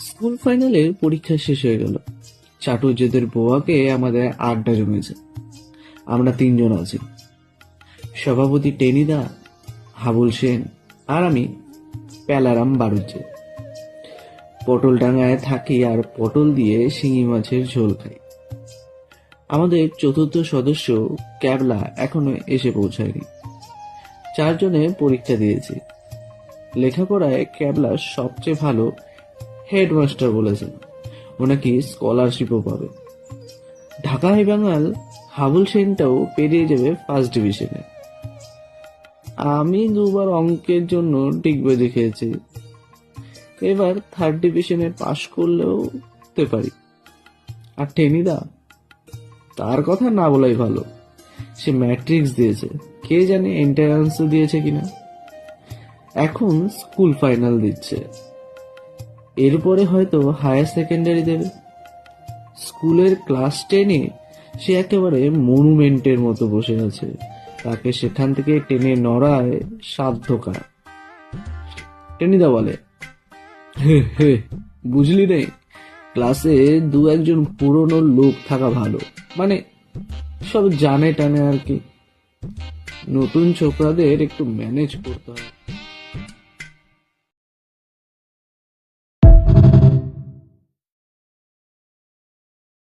School ফাইনালের পরীক্ষা শেষ হয়ে গেল। চাটুজ্যেদের বোয়াকে আমাদের আড্ডা জমেছে। আমরা তিনজন আছি, সভাপতি টেনিদা, হাবুল সেন আর আমি প্যালারাম বাড়ুজ্জে। পটল ডাঙায় থাকি আর পটল দিয়ে শিঙি মাছের ঝোল খাই। আমাদের চতুর্থ সদস্য ক্যাবলা এখনো এসে পৌঁছায়নি। 4 জনে পরীক্ষা দিয়েছি। লেখাপড়ায় ক্যাবলা সবচেয়ে ভালো, হেডমাস্টার বলেছেন। ও নাকি স্কলারশিপও পাবে। ঢাকা হাই বাঙাল হাবুল সেনটাও পেরিয়ে যাবে ফার্স্ট ডিভিশনে। আমি 2বার অঙ্কের জন্য টিকবে দেখেছি, এবার থার্ড ডিভিশনে পাশ করলেও হতে পারি। আর টেনিদা, তার কথা না বলাই ভালো। সে ম্যাট্রিক্স দিয়েছে, কে জানে এন্ট্রান্স দিয়েছে কিনা। এখন স্কুল ফাইনাল দিচ্ছে, এরপরে হয়তো হায়ার সেকেন্ডারি দেবে। স্কুলের ক্লাস 10-এ সে একেবারে মনুমেন্টের মতো বসে আছে। তাকে সেখান থেকে টেনে নড়ায় সাধ্যকার। টেনিদা বলে, হে হে, বুঝলি রে, ক্লাসে 2-1 জন পুরনো লোক থাকা ভালো, মানে সব জানে টানে আর কি। নতুন ছোকরাদের একটু ম্যানেজ করতে হয়।